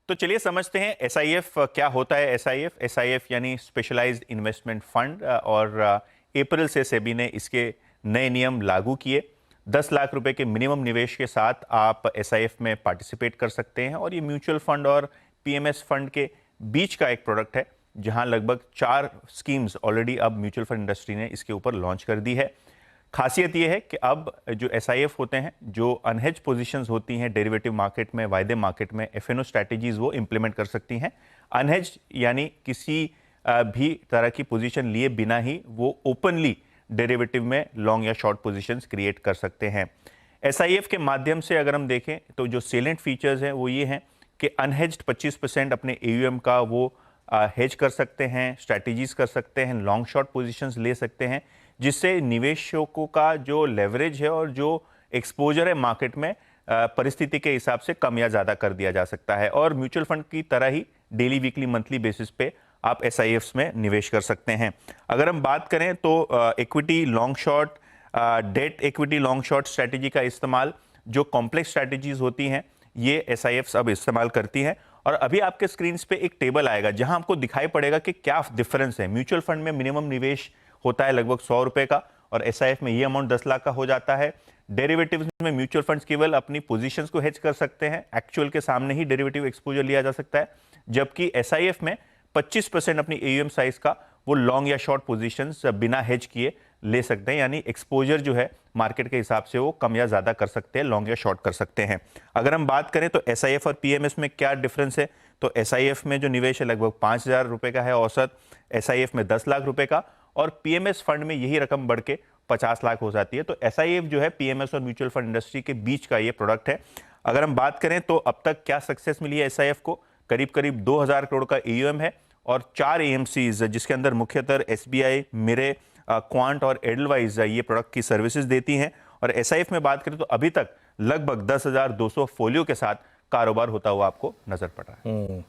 तो चलिए समझते हैं एसआईएफ क्या होता है। एसआईएफ यानी स्पेशलाइज्ड इन्वेस्टमेंट फंड, और अप्रैल से सेबी ने इसके नए नियम लागू किए। 10 लाख रुपए के मिनिमम निवेश के साथ आप एसआईएफ में पार्टिसिपेट कर सकते हैं, और ये म्यूचुअल फंड और पीएमएस फंड के बीच का एक प्रोडक्ट है, जहां लगभग 4 स्कीम्स ऑलरेडी अब म्यूचुअल फंड इंडस्ट्री ने इसके ऊपर लॉन्च कर दी है। खासियत यह है कि अब जो एसआईएफ होते हैं, जो अनहेज पोजीशंस होती हैं डेरिवेटिव मार्केट में, वायदे मार्केट में, एफएनओ स्ट्रैटेजीज वो इंप्लीमेंट कर सकती हैं। अनहेज यानी किसी भी तरह की पोजीशन लिए बिना ही वो ओपनली डेरिवेटिव में लॉन्ग या शॉर्ट पोजीशंस क्रिएट कर सकते हैं। एसआईएफ के माध्यम से अगर हम देखें तो जो सेलेंट फीचर्स हैं वो ये हैं कि अनहेज्ड 25% अपने एयूएम का वो हेज कर सकते हैं, स्ट्रैटेजीज कर सकते हैं, लॉन्ग शॉर्ट पोजीशंस ले सकते हैं, जिससे निवेशकों का जो लेवरेज है और जो एक्सपोजर है मार्केट में परिस्थिति के हिसाब से कम या ज़्यादा कर दिया जा सकता है। और म्यूचुअल फंड की तरह ही डेली, वीकली, मंथली बेसिस पे आप एसआईएफ्स में निवेश कर सकते हैं। अगर हम बात करें तो equity long short, debt equity long short strategy का इस्तेमाल, जो कॉम्प्लेक्स स्ट्रैटेजीज होती हैं, ये एसआईएफ्स अब इस्तेमाल करती हैं। और अभी आपके स्क्रीन पे एक टेबल आएगा जहां आपको दिखाई पड़ेगा कि क्या डिफरेंस है। म्यूचुअल फंड में मिनिमम निवेश होता है लगभग 100 रुपए का, और एसआईएफ में ये अमाउंट 10 लाख का हो जाता है। डेरिवेटिव्स में म्यूचुअल फंड्स केवल अपनी पोजीशंस को हेज कर सकते हैं, एक्चुअल के सामने ही डेरिवेटिव एक्सपोजर लिया जा सकता है, जबकि एसआईएफ में 25% अपनी एयूएम साइज का वो लॉन्ग या शॉर्ट पोजीशंस बिना हेज किए ले सकते हैं, यानी एक्सपोजर जो है मार्केट के हिसाब से वो कम या ज्यादा कर सकते हैं, लॉन्ग या शॉर्ट कर सकते हैं। अगर हम बात करें तो एसआईएफ और पीएमएस में क्या डिफरेंस है, तो एसआईएफ में जो निवेश है लगभग 5,000 रुपए का है औसत, एसआईएफ में 10 लाख रुपए का, और पीएमएस फंड में यही रकम बढ़ के 50 लाख हो जाती है। तो एसआईएफ जो है पीएमएस और म्यूचुअल फंड इंडस्ट्री के बीच का ये प्रोडक्ट है। अगर हम बात करें तो अब तक क्या सक्सेस मिली है एसआईएफ को, करीब करीब 2000 करोड़ का एयूएम है, और 4 एएमसीज जिसके अंदर मुख्यतः एसबीआई, मिरे, क्वांट और एडलवाइज ये प्रोडक्ट की सर्विसेज देती हैं। और एसआईएफ में बात करें तो अभी तक लगभग 10,200 फोलियो के साथ कारोबार होता हुआ आपको नजर पड़ रहा है।